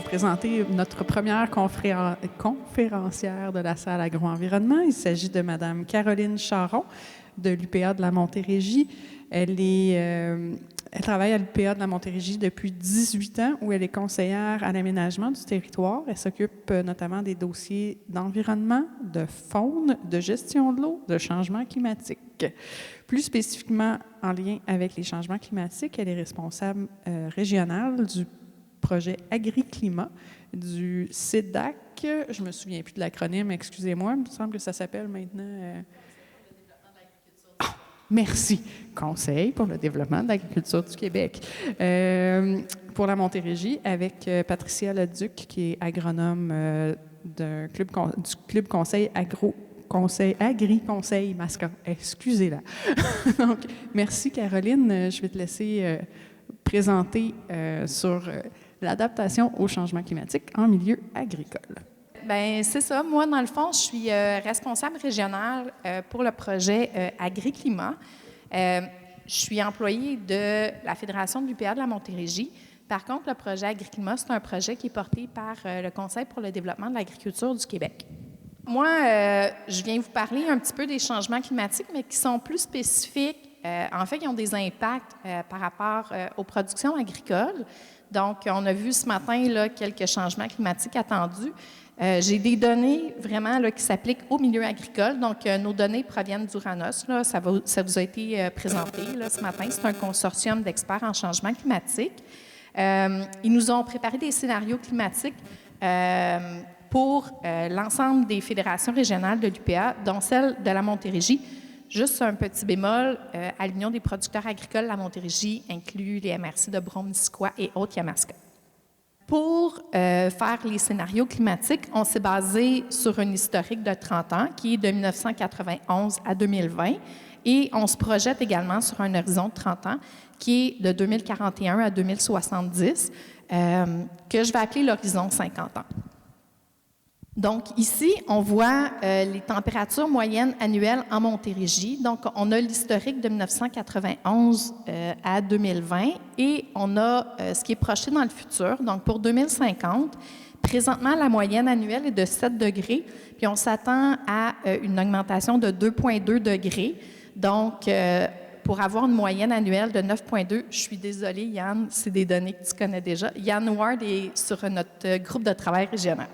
Présenter notre première conférencière de la salle agro-environnement. Il s'agit de Mme Caroline Charon de l'UPA de la Montérégie. Elle travaille à l'UPA de la Montérégie depuis 18 ans, où elle est conseillère à l'aménagement du territoire. Elle s'occupe notamment des dossiers d'environnement, de faune, de gestion de l'eau, de changement climatique. Plus spécifiquement en lien avec les changements climatiques, elle est responsable régionale du projet Agri-Climat du CIDAC. Je ne me souviens plus de l'acronyme, excusez-moi. Il me semble que ça s'appelle maintenant... merci. Conseil pour le développement de l'agriculture du Québec. Pour la Montérégie, avec Patricia Leduc, qui est agronome du Club Conseil Agri-Conseil Masca. Excusez-la. Donc, merci Caroline. Je vais te laisser présenter sur l'adaptation au changement climatique en milieu agricole. Bien, c'est ça. Moi, dans le fond, je suis responsable régionale pour le projet Agri-Climat. Je suis employée de la Fédération de l'UPA de la Montérégie. Par contre, le projet Agri-Climat, c'est un projet qui est porté par le Conseil pour le développement de l'agriculture du Québec. Moi, je viens vous parler un petit peu des changements climatiques, mais qui sont plus spécifiques. En fait, ils ont des impacts par rapport aux productions agricoles. Donc, on a vu ce matin là, quelques changements climatiques attendus. J'ai des données vraiment là, qui s'appliquent au milieu agricole. Donc, nos données proviennent d'Uranos. Là, ça vous a été présenté là, ce matin. C'est un consortium d'experts en changement climatique. Ils nous ont préparé des scénarios climatiques pour l'ensemble des fédérations régionales de l'UPA, dont celle de la Montérégie. Juste un petit bémol, à l'Union des producteurs agricoles, la Montérégie inclut les MRC de Brome-Missisquoi et Haute-Yamaska. Pour faire les scénarios climatiques, on s'est basé sur un historique de 30 ans qui est de 1991 à 2020 et on se projette également sur un horizon de 30 ans qui est de 2041 à 2070, que je vais appeler l'horizon 50 ans. Donc, ici, on voit les températures moyennes annuelles en Montérégie. Donc, on a l'historique de 1991 à 2020 et on a ce qui est projeté dans le futur. Donc, pour 2050, présentement, la moyenne annuelle est de 7 degrés, puis on s'attend à une augmentation de 2,2 degrés. Donc, pour avoir une moyenne annuelle de 9,2, je suis désolée, Yann, c'est des données que tu connais déjà. Yann Ward est sur notre groupe de travail régional.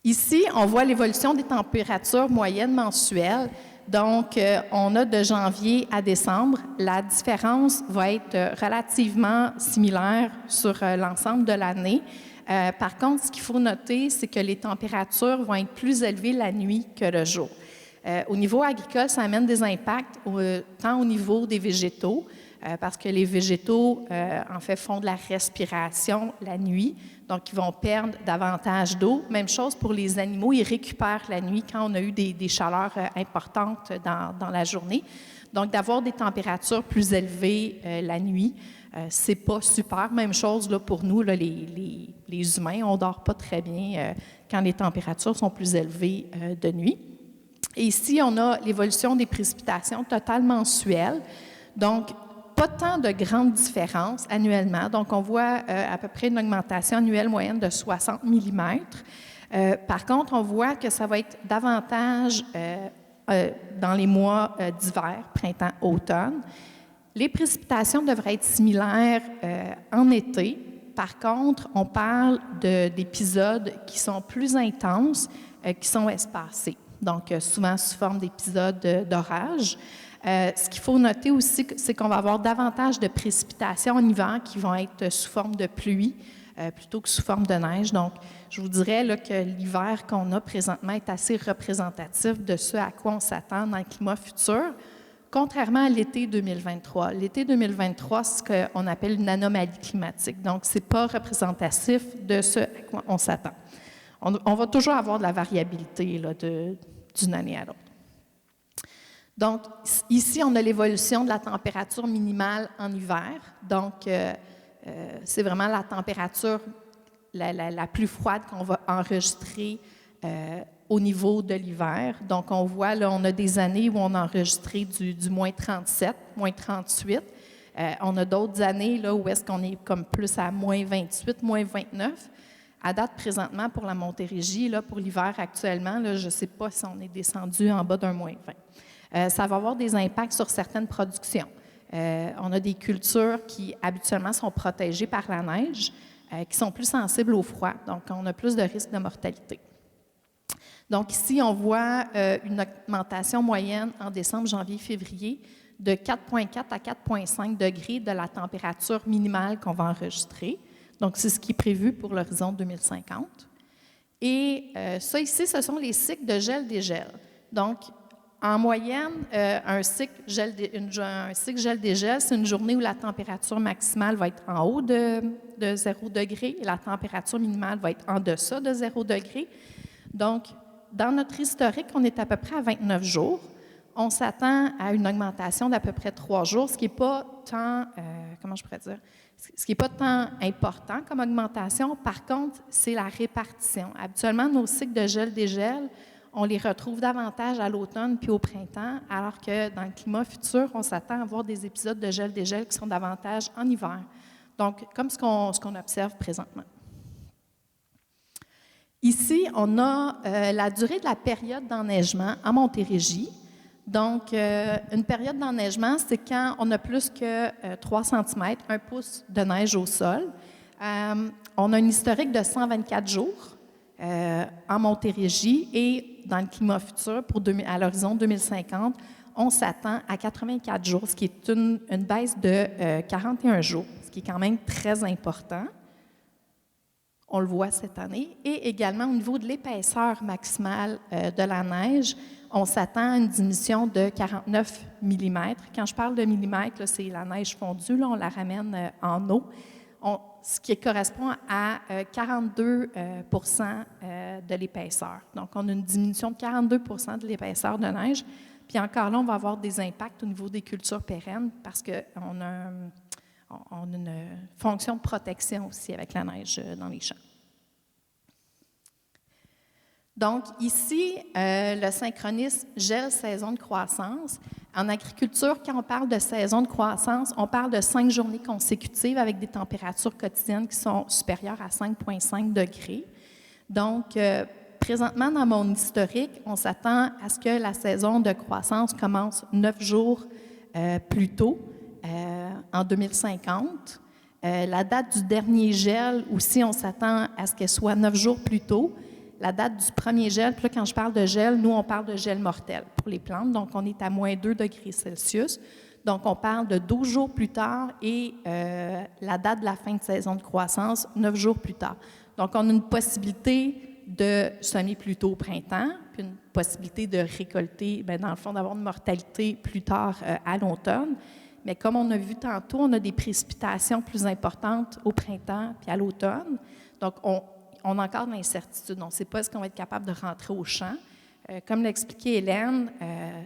Ici, on voit l'évolution des températures moyennes mensuelles. Donc, on a de janvier à décembre. La différence va être relativement similaire sur l'ensemble de l'année. Par contre, ce qu'il faut noter, c'est que les températures vont être plus élevées la nuit que le jour. Au niveau agricole, ça amène des impacts tant au niveau des végétaux, parce que les végétaux, en fait, font de la respiration la nuit, donc ils vont perdre davantage d'eau. Même chose pour les animaux, ils récupèrent la nuit quand on a eu des chaleurs importantes dans la journée. Donc, d'avoir des températures plus élevées la nuit, c'est pas super. Même chose là, pour nous, là, les humains, on dort pas très bien quand les températures sont plus élevées de nuit. Et ici, on a l'évolution des précipitations totales mensuelles. Donc, pas tant de grandes différences annuellement. Donc, on voit à peu près une augmentation annuelle moyenne de 60 mm. Par contre, on voit que ça va être davantage dans les mois d'hiver, printemps, automne. Les précipitations devraient être similaires en été. Par contre, on parle d'épisodes qui sont plus intenses, qui sont espacés. Donc, souvent sous forme d'épisodes d'orage. Ce qu'il faut noter aussi, c'est qu'on va avoir davantage de précipitations en hiver qui vont être sous forme de pluie plutôt que sous forme de neige. Donc, je vous dirais là, que l'hiver qu'on a présentement est assez représentatif de ce à quoi on s'attend dans le climat futur, contrairement à l'été 2023. L'été 2023, c'est ce qu'on appelle une anomalie climatique. Donc, ce n'est pas représentatif de ce à quoi on s'attend. On va toujours avoir de la variabilité là, d'une année à l'autre. Donc, ici, on a l'évolution de la température minimale en hiver. Donc, c'est vraiment la température la plus froide qu'on va enregistrer au niveau de l'hiver. Donc, on voit, là, on a des années où on a enregistré du moins 37, moins 38. On a d'autres années là, où est-ce qu'on est comme plus à moins 28, moins 29. À date, présentement, pour la Montérégie, là, pour l'hiver actuellement, là, je ne sais pas si on est descendu en bas d'un moins 20. Ça va avoir des impacts sur certaines productions. On a des cultures qui, habituellement, sont protégées par la neige, qui sont plus sensibles au froid. Donc, on a plus de risques de mortalité. Donc, ici, on voit une augmentation moyenne en décembre, janvier, février de 4,4 à 4,5 degrés de la température minimale qu'on va enregistrer. Donc, c'est ce qui est prévu pour l'horizon 2050. Et ça, ici, ce sont les cycles de gel-dégel. Donc, en moyenne, un cycle gel-dégel, c'est une journée où la température maximale va être en haut de 0 degré et la température minimale va être en deçà de 0 degré. Donc, dans notre historique, on est à peu près à 29 jours. On s'attend à une augmentation d'à peu près 3 jours, ce qui n'est pas tant, ce qui n'est pas tant important comme augmentation. Par contre, c'est la répartition. Habituellement, nos cycles de gel-dégel, on les retrouve davantage à l'automne puis au printemps, alors que dans le climat futur, on s'attend à avoir des épisodes de gel-dégel qui sont davantage en hiver. Donc, comme ce qu'on observe présentement. Ici, on a la durée de la période d'enneigement en Montérégie. Donc, une période d'enneigement, c'est quand on a plus que 3 cm, 1 pouce de neige au sol. On a un historique de 124 jours en Montérégie et dans le climat futur, à l'horizon 2050, on s'attend à 84 jours, ce qui est une baisse de 41 jours, ce qui est quand même très important. On le voit cette année. Et également, au niveau de l'épaisseur maximale de la neige, on s'attend à une diminution de 49 mm. Quand je parle de millimètres, c'est la neige fondue, là, on la ramène en eau, ce qui correspond à 42 de l'épaisseur. Donc, on a une diminution de 42 de l'épaisseur de neige. Puis encore là, on va avoir des impacts au niveau des cultures pérennes parce qu'on a une fonction de protection aussi avec la neige dans les champs. Donc, ici, le synchronisme gel-saison de croissance. En agriculture, quand on parle de saison de croissance, on parle de 5 journées consécutives avec des températures quotidiennes qui sont supérieures à 5,5 degrés. Donc, présentement, dans mon historique, on s'attend à ce que la saison de croissance commence 9 jours plus tôt, en 2050. La date du dernier gel aussi, on s'attend à ce qu'elle soit 9 jours plus tôt. La date du premier gel, puis là, quand je parle de gel, nous, on parle de gel mortel pour les plantes. Donc, on est à moins 2 degrés Celsius. Donc, on parle de 12 jours plus tard et la date de la fin de saison de croissance, 9 jours plus tard. Donc, on a une possibilité de semer plus tôt au printemps, puis une possibilité de récolter, bien, dans le fond, d'avoir une mortalité plus tard à l'automne. Mais comme on a vu tantôt, on a des précipitations plus importantes au printemps puis à l'automne. Donc, on a encore de l'incertitude. On ne sait pas est-ce qu'on va être capable de rentrer au champ. Comme l'expliquait Hélène,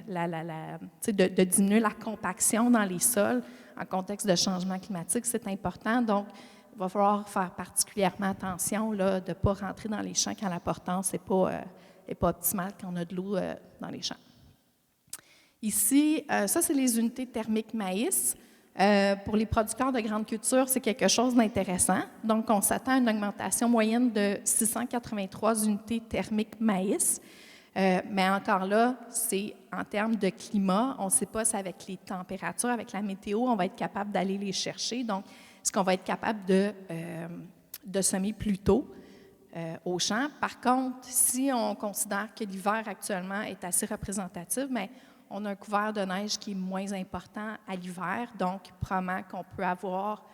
de diminuer la compaction dans les sols en contexte de changement climatique, c'est important. Donc, il va falloir faire particulièrement attention là, de ne pas rentrer dans les champs quand la portance n'est pas optimale, quand on a de l'eau dans les champs. Ici, ça, c'est les unités thermiques maïs. Pour les producteurs de grandes cultures, c'est quelque chose d'intéressant. Donc, on s'attend à une augmentation moyenne de 683 unités thermiques maïs. Mais encore là, c'est en termes de climat. On ne sait pas si avec les températures, avec la météo, on va être capable d'aller les chercher. Donc, est-ce qu'on va être capable de semer plus tôt au champ? Par contre, si on considère que l'hiver actuellement est assez représentatif, mais on a un couvert de neige qui est moins important à l'hiver, donc probablement qu'on peut avoir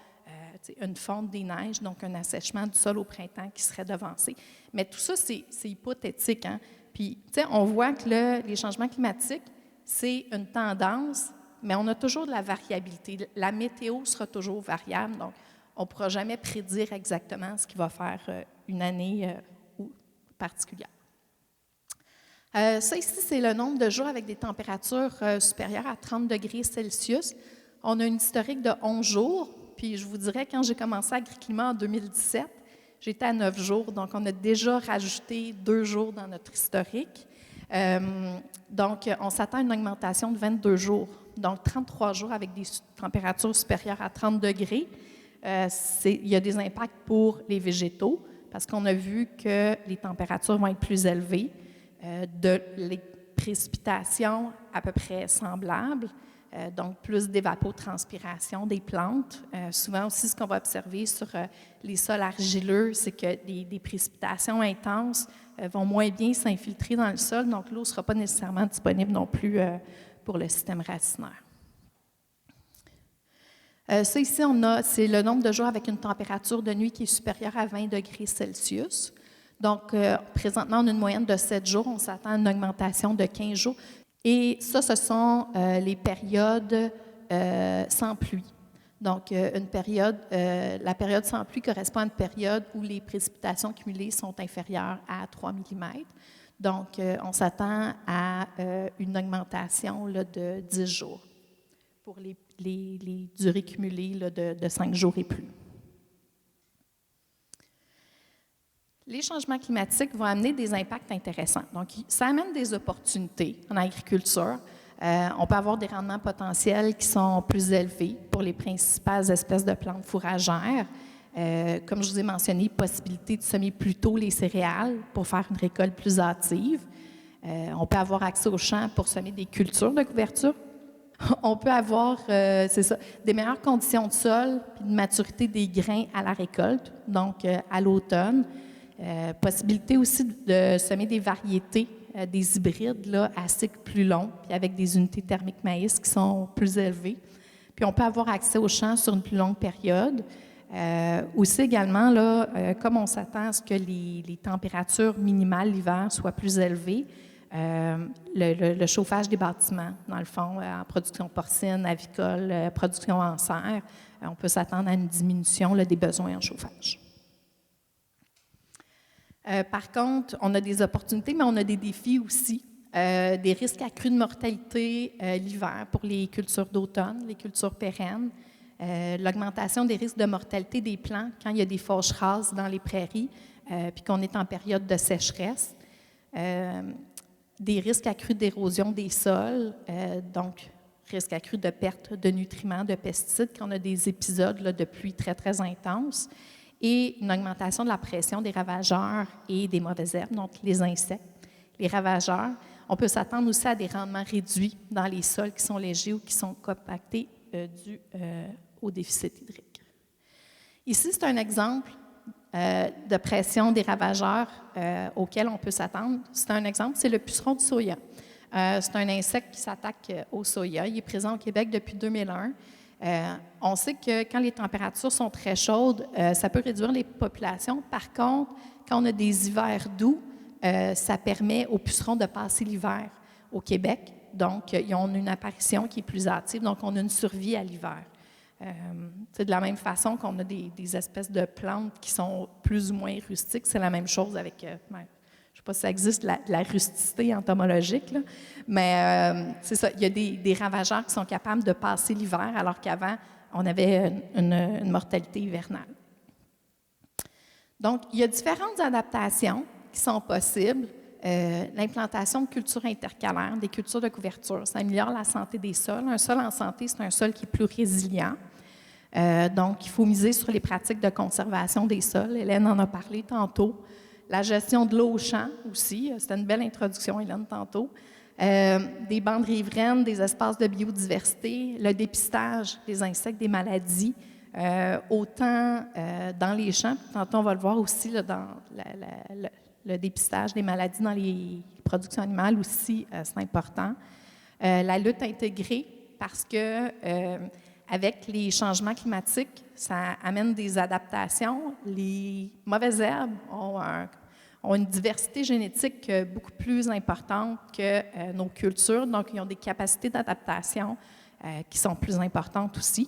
une fonte des neiges, donc un assèchement du sol au printemps qui serait devancé. Mais tout ça, c'est hypothétique. Hein? Puis, on voit que les changements climatiques, c'est une tendance, mais on a toujours de la variabilité. La météo sera toujours variable, donc on ne pourra jamais prédire exactement ce qui va faire une année particulière. Ça ici, c'est le nombre de jours avec des températures supérieures à 30 degrés Celsius. On a une historique de 11 jours, puis je vous dirais, quand j'ai commencé Agriclimat en 2017, J'étais à 9 jours, donc on a déjà rajouté 2 jours dans notre historique. Donc, on s'attend à une augmentation de 22 jours. Donc, 33 jours avec des températures supérieures à 30 degrés. Il y a des impacts pour les végétaux parce qu'on a vu que les températures vont être plus élevées, les précipitations à peu près semblables, donc plus d'évapotranspiration des plantes. Souvent aussi, ce qu'on va observer sur les sols argileux, c'est que des précipitations intenses vont moins bien s'infiltrer dans le sol, donc l'eau ne sera pas nécessairement disponible non plus pour le système racinaire. Ça ici, c'est le nombre de jours avec une température de nuit qui est supérieure à 20 degrés Celsius. Donc, présentement, on a une moyenne de 7 jours. On s'attend à une augmentation de 15 jours. Et ça, ce sont les périodes sans pluie. Donc, la période sans pluie correspond à une période où les précipitations cumulées sont inférieures à 3 mm. Donc, on s'attend à une augmentation là, de 10 jours pour les durées cumulées là, de 5 jours et plus. Les changements climatiques vont amener des impacts intéressants. Donc, ça amène des opportunités en agriculture. On peut avoir des rendements potentiels qui sont plus élevés pour les principales espèces de plantes fourragères. Comme je vous ai mentionné, possibilité de semer plus tôt les céréales pour faire une récolte plus hâtive. On peut avoir accès aux champs pour semer des cultures de couverture. On peut avoir, des meilleures conditions de sol puis de maturité des grains à la récolte, donc à l'automne. Possibilité aussi de semer des variétés, des hybrides là, à cycle plus long, puis avec des unités thermiques maïs qui sont plus élevées. Puis on peut avoir accès aux champs sur une plus longue période. Aussi également, là, comme on s'attend à ce que les températures minimales l'hiver soient plus élevées, le chauffage des bâtiments, dans le fond, en production porcine, avicole, production en serre, on peut s'attendre à une diminution là, des besoins en chauffage. Par contre, on a des opportunités, mais on a des défis aussi. Des risques accrus de mortalité l'hiver pour les cultures d'automne, les cultures pérennes. L'augmentation des risques de mortalité des plants quand il y a des fauches rases dans les prairies, puis qu'on est en période de sécheresse. Des risques accrus d'érosion des sols, donc risques accrus de perte de nutriments, de pesticides, quand on a des épisodes là, de pluie très, très intenses. Et une augmentation de la pression des ravageurs et des mauvaises herbes, donc les insectes. Les ravageurs, on peut s'attendre aussi à des rendements réduits dans les sols qui sont légers ou qui sont compactés dû au déficit hydrique. Ici, c'est un exemple de pression des ravageurs auquel on peut s'attendre. C'est un exemple, c'est le puceron de soya. C'est un insecte qui s'attaque au soya. Il est présent au Québec depuis 2001. On sait que quand les températures sont très chaudes, ça peut réduire les populations. Par contre, quand on a des hivers doux, ça permet aux pucerons de passer l'hiver au Québec. Donc, ils ont une apparition qui est plus hâtive, donc on a une survie à l'hiver. C'est de la même façon qu'on a des espèces de plantes qui sont plus ou moins rustiques. C'est la même chose avec, je ne sais pas si ça existe, la rusticité entomologique, là. Mais c'est ça, il y a des ravageurs qui sont capables de passer l'hiver, alors qu'avant, on avait une mortalité hivernale. Donc, il y a différentes adaptations qui sont possibles. L'implantation de cultures intercalaires, des cultures de couverture, ça améliore la santé des sols. Un sol en santé, c'est un sol qui est plus résilient. Donc, il faut miser sur les pratiques de conservation des sols. Hélène en a parlé tantôt. La gestion de l'eau au champ aussi. C'était une belle introduction, Hélène, tantôt. Des bandes riveraines, des espaces de biodiversité, le dépistage des insectes, des maladies, autant dans les champs, tantôt on va le voir aussi là, dans le dépistage des maladies dans les productions animales aussi, c'est important. La lutte intégrée, parce que avec les changements climatiques, ça amène des adaptations. Les mauvaises herbes ont une diversité génétique beaucoup plus importante que nos cultures, donc ils ont des capacités d'adaptation qui sont plus importantes aussi.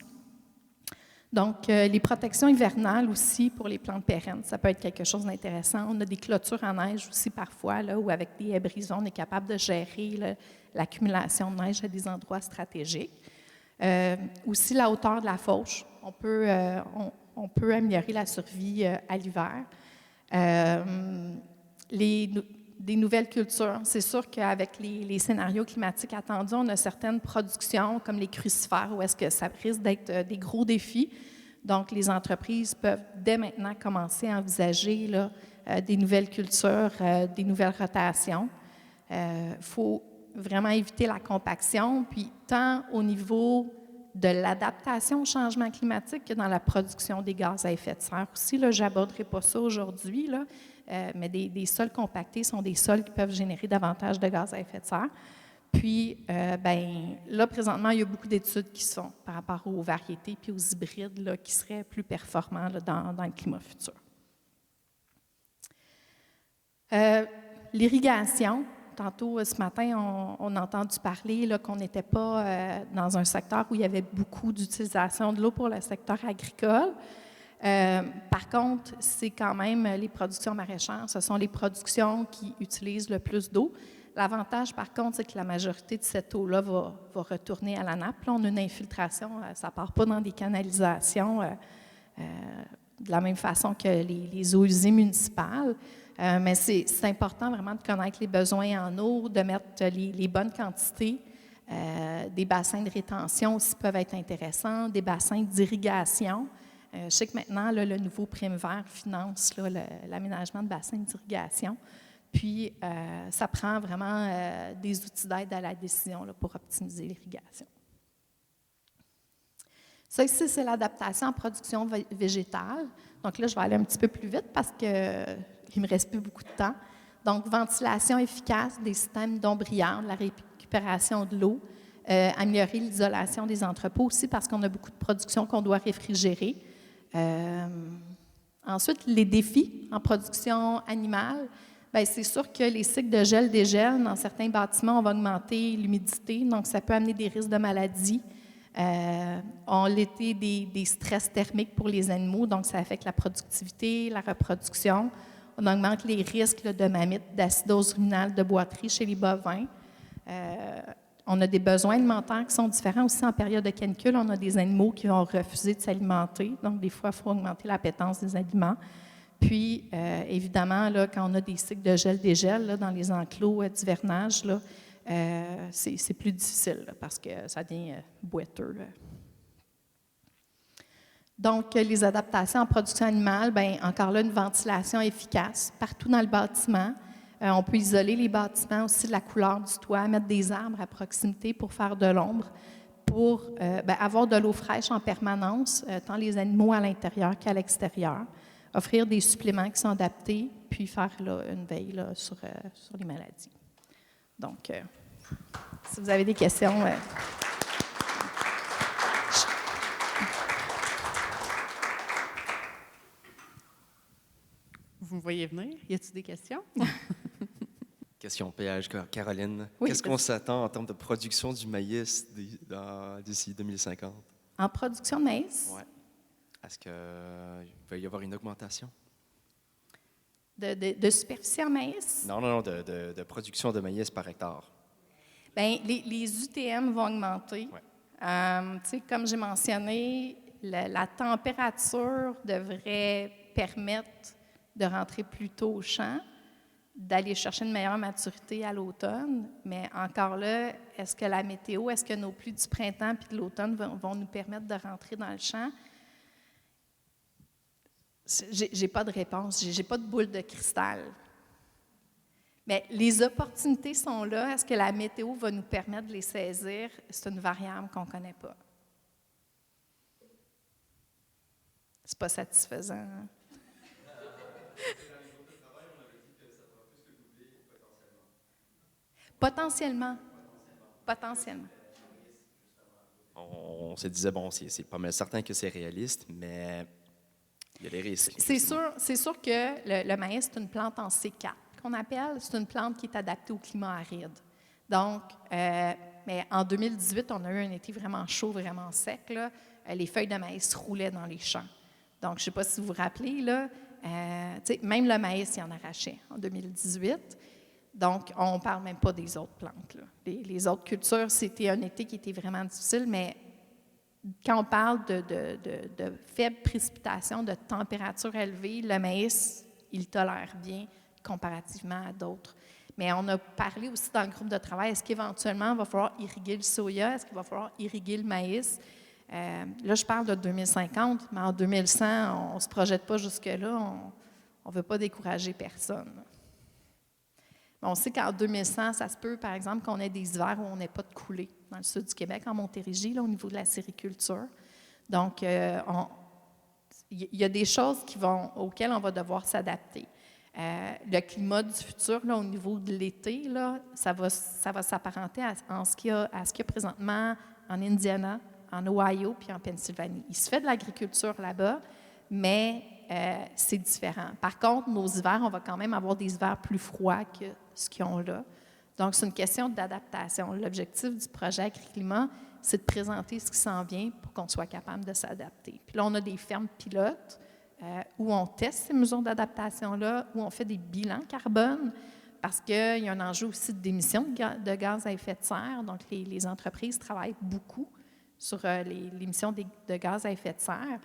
Donc, les protections hivernales aussi pour les plantes pérennes, ça peut être quelque chose d'intéressant. On a des clôtures en neige aussi parfois, là, où avec des brisons, on est capable de gérer l'accumulation de neige à des endroits stratégiques. Aussi, la hauteur de la fauche. on peut améliorer la survie à l'hiver. Des nouvelles cultures. C'est sûr qu'avec les scénarios climatiques attendus, on a certaines productions, comme les crucifères, où est-ce que ça risque d'être des gros défis. Donc, les entreprises peuvent dès maintenant commencer à envisager là, des nouvelles cultures, des nouvelles rotations. Il faut vraiment éviter la compaction, puis tant au niveau de l'adaptation au changement climatique que dans la production des gaz à effet de serre aussi. Là, je n'aborderai pas ça aujourd'hui, là, mais des sols compactés sont des sols qui peuvent générer davantage de gaz à effet de serre. Puis, là, présentement, il y a beaucoup d'études qui sont par rapport aux variétés puis aux hybrides là, qui seraient plus performants là, dans le climat futur. L'irrigation. Tantôt, ce matin, on a entendu parler là, qu'on n'était pas dans un secteur où il y avait beaucoup d'utilisation de l'eau pour le secteur agricole. Par contre, c'est quand même les productions maraîchères, ce sont les productions qui utilisent le plus d'eau. L'avantage, par contre, c'est que la majorité de cette eau-là va retourner à la nappe. Là, on a une infiltration, ça ne part pas dans des canalisations de la même façon que les eaux usées municipales. Mais c'est important vraiment de connaître les besoins en eau, de mettre les bonnes quantités. Des bassins de rétention aussi peuvent être intéressants, des bassins d'irrigation. Je sais que maintenant, là, le nouveau Prime Vert finance l'aménagement de bassins d'irrigation. Puis, ça prend vraiment des outils d'aide à la décision là, pour optimiser l'irrigation. Ça ici, c'est l'adaptation en production végétale. Donc là, je vais aller un petit peu plus vite parce qu'il ne me reste plus beaucoup de temps. Donc, ventilation efficace des systèmes d'ombrières, la récupération de l'eau, améliorer l'isolation des entrepôts aussi parce qu'on a beaucoup de production qu'on doit réfrigérer. Ensuite, les défis en production animale. Bien, c'est sûr que les cycles de gel-dégel dans certains bâtiments, on va augmenter l'humidité, donc ça peut amener des risques de maladies. On l'été des stress thermiques pour les animaux, donc ça affecte la productivité, la reproduction. On augmente les risques là, de mammites, d'acidose ruminale, de boiterie chez les bovins. On a des besoins alimentaires qui sont différents aussi en période de canicule. On a des animaux qui vont refuser de s'alimenter, donc des fois, il faut augmenter l'appétence des aliments. Puis, évidemment, là, quand on a des cycles de gel-dégel là, dans les enclos d'hivernage, là, c'est plus difficile là, parce que ça devient boiteux. Là. Donc, les adaptations en production animale, bien, encore là, une ventilation efficace partout dans le bâtiment. On peut isoler les bâtiments aussi de la couleur du toit, mettre des arbres à proximité pour faire de l'ombre, pour avoir de l'eau fraîche en permanence, tant les animaux à l'intérieur qu'à l'extérieur. Offrir des suppléments qui sont adaptés, puis faire là, une veille là, sur les maladies. Donc, si vous avez des questions... Vous me voyez venir? Y a-t-il des questions? Question péage, Caroline. Oui, qu'est-ce qu'on s'attend en termes de production du maïs d'ici 2050? En production de maïs? Oui. Est-ce qu'il va y avoir une augmentation? De superficie en maïs? Non, de production de maïs par hectare. Bien, les UTM vont augmenter. Ouais. Comme j'ai mentionné, la température devrait permettre de rentrer plus tôt au champ, d'aller chercher une meilleure maturité à l'automne. Mais encore là, est-ce que la météo, est-ce que nos pluies du printemps puis de l'automne vont nous permettre de rentrer dans le champ? J'ai pas de réponse, j'ai pas de boule de cristal. Mais les opportunités sont là. Est-ce que la météo va nous permettre de les saisir? C'est une variable qu'on ne connaît pas. C'est pas satisfaisant. Hein? Potentiellement. On se disait, bon, c'est pas mal certain que c'est réaliste, mais il y a des risques. C'est sûr que le maïs, c'est une plante en C4 qu'on appelle. C'est une plante qui est adaptée au climat aride. Donc, mais en 2018, on a eu un été vraiment chaud, vraiment sec. Là. Les feuilles de maïs roulaient dans les champs. Donc, je ne sais pas si vous vous rappelez, là, même le maïs, il en arrachait en 2018. Donc, on ne parle même pas des autres plantes. Là. Les autres cultures, c'était un été qui était vraiment difficile, mais quand on parle de faibles précipitations, de température élevée, le maïs, il tolère bien comparativement à d'autres. Mais on a parlé aussi dans le groupe de travail, est-ce qu'éventuellement, il va falloir irriguer le soya? Est-ce qu'il va falloir irriguer le maïs? Là, je parle de 2050, mais en 2100, on ne se projette pas jusque-là. On ne veut pas décourager personne. Mais on sait qu'en 2100, ça se peut, par exemple, qu'on ait des hivers où on n'ait pas de coulée dans le sud du Québec, en Montérégie, là, au niveau de la sériculture. Donc, il y a des choses auxquelles on va devoir s'adapter. Le climat du futur, là, au niveau de l'été, là, ça va s'apparenter à ce qu'il y a présentement en Indiana, en Ohio puis en Pennsylvanie. Il se fait de l'agriculture là-bas, mais c'est différent. Par contre, nos hivers, on va quand même avoir des hivers plus froids que ce qu'ils ont là. Donc, c'est une question d'adaptation. L'objectif du projet Agri-Climat, c'est de présenter ce qui s'en vient pour qu'on soit capable de s'adapter. Puis là, on a des fermes pilotes où on teste ces mesures d'adaptation-là, où on fait des bilans carbone, parce qu'il y a un enjeu aussi d'émissions de gaz à effet de serre. Donc, les entreprises travaillent beaucoup sur l'émission de gaz à effet de serre.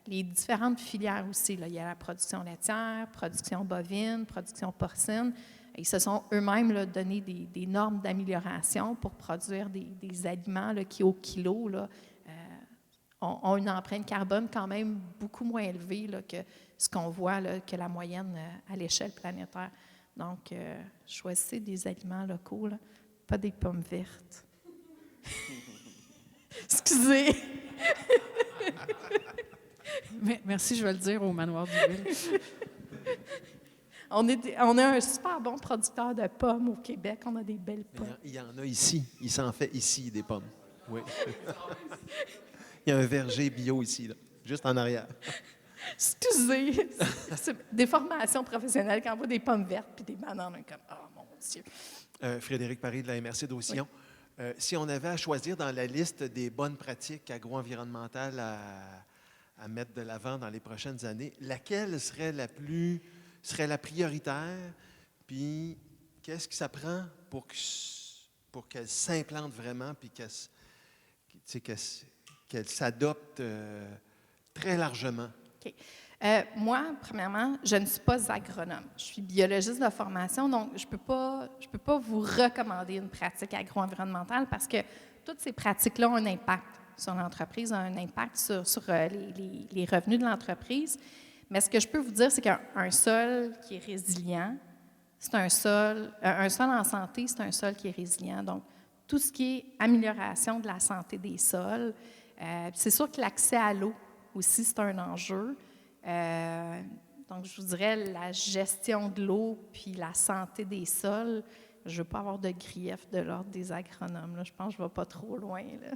Les différentes filières aussi, là, il y a la production laitière, production bovine, production porcine. Ils se sont eux-mêmes donné des normes d'amélioration pour produire des aliments là, qui, au kilo, là, ont une empreinte carbone quand même beaucoup moins élevée là, que ce qu'on voit, là, que la moyenne à l'échelle planétaire. Donc, choisissez des aliments locaux, là, pas des pommes vertes. Excusez. Merci, je vais le dire au Manoir du Ville. On est un super bon producteur de pommes au Québec. On a des belles pommes. Il y en a ici. Il s'en fait ici, des pommes. Oui. Il y a un verger bio ici, là, juste en arrière. Excusez. C'est des formations professionnelles quand on voit des pommes vertes puis des bananes. On est comme, oh mon Dieu. Frédéric Paré de la MRC d'Aucillon. Oui. Si on avait à choisir dans la liste des bonnes pratiques agro-environnementales à mettre de l'avant dans les prochaines années, laquelle serait la prioritaire? Puis, qu'est-ce que ça prend pour qu'elle s'implante vraiment puis qu'elle s'adopte très largement? OK. Moi, premièrement, je ne suis pas agronome. Je suis biologiste de formation, donc je peux pas vous recommander une pratique agro-environnementale parce que toutes ces pratiques-là ont un impact sur l'entreprise, ont un impact sur les revenus de l'entreprise. Mais ce que je peux vous dire, c'est qu'un sol qui est résilient, c'est un sol en santé, c'est un sol qui est résilient. Donc, tout ce qui est amélioration de la santé des sols, c'est sûr que l'accès à l'eau aussi, c'est un enjeu. Donc, je vous dirais, la gestion de l'eau puis la santé des sols, je ne veux pas avoir de grief de l'ordre des agronomes. Là. Je pense que je ne vais pas trop loin. Là.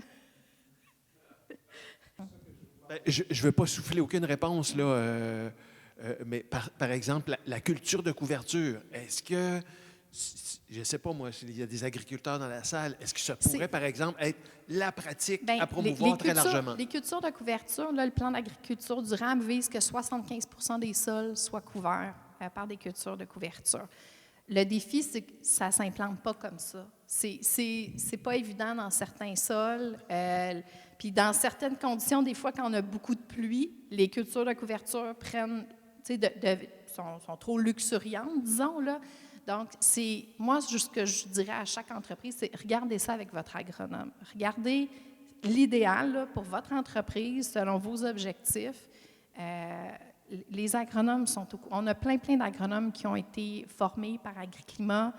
Ben, je ne veux pas souffler aucune réponse, là, mais par exemple, la culture de couverture, est-ce que, je ne sais pas moi, s'il y a des agriculteurs dans la salle, est-ce que ça pourrait, par exemple, être la pratique à promouvoir très largement? Les cultures de couverture, là, le plan d'agriculture durable vise que 75 des sols soient couverts par des cultures de couverture. Le défi, c'est que ça ne s'implante pas comme ça. C'est pas évident dans certains sols. Puis dans certaines conditions, des fois, quand on a beaucoup de pluie, les cultures de couverture sont trop luxuriantes, disons, là. Donc, moi, ce que je dirais à chaque entreprise, c'est regardez ça avec votre agronome. Regardez l'idéal là, pour votre entreprise, selon vos objectifs. Les agronomes on a plein d'agronomes qui ont été formés par Agri-Climat,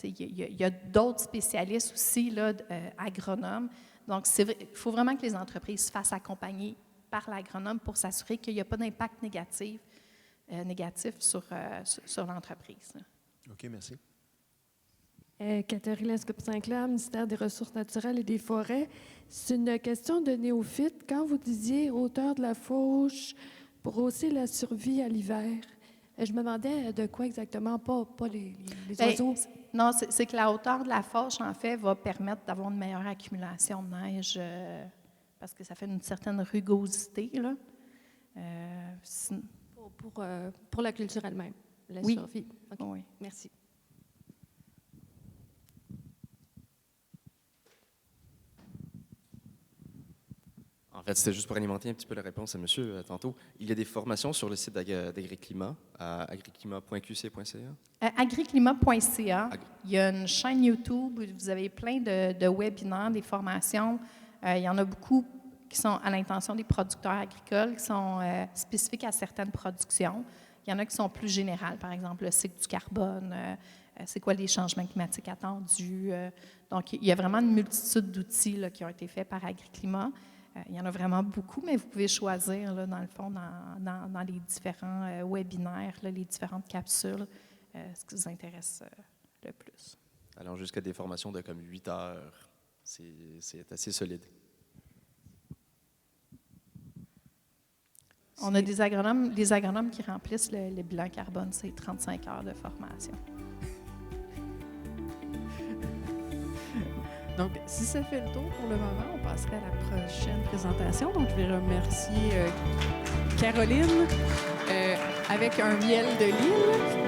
il y a d'autres spécialistes aussi, là, agronomes. Donc, il faut vraiment que les entreprises se fassent accompagner par l'agronome pour s'assurer qu'il n'y a pas d'impact négatif sur l'entreprise. OK, merci. Catherine Lescope-Sinclair, ministère des Ressources naturelles et des Forêts. C'est une question de néophyte. Quand vous disiez hauteur de la fauche pour hausser la survie à l'hiver, je me demandais de quoi exactement, pas les oiseaux. Non, c'est que la hauteur de la fauche, en fait, va permettre d'avoir une meilleure accumulation de neige parce que ça fait une certaine rugosité, là. Pour la culture elle-même, la survie. Okay. Oui. Merci. En fait, c'était juste pour alimenter un petit peu la réponse à monsieur tantôt. Il y a des formations sur le site d'AgriClimat, à agriclimat.qc.ca. Agriclimat.ca, il y a une chaîne YouTube où vous avez plein de webinaires, des formations. Il y en a beaucoup qui sont à l'intention des producteurs agricoles, qui sont spécifiques à certaines productions. Il y en a qui sont plus générales, par exemple le cycle du carbone, c'est quoi les changements climatiques attendus. Donc, il y a vraiment une multitude d'outils là, qui ont été faits par AgriClimat. Il y en a vraiment beaucoup, mais vous pouvez choisir, là, dans le fond, dans les différents webinaires, là, les différentes capsules, ce qui vous intéresse le plus. Allant jusqu'à des formations de comme 8 heures. C'est assez solide. On a des agronomes qui remplissent le bilan carbone, c'est 35 heures de formation. Donc, si ça fait le tour pour le moment, on passerait à la prochaine présentation. Donc, je vais remercier Caroline avec un miel de l'île.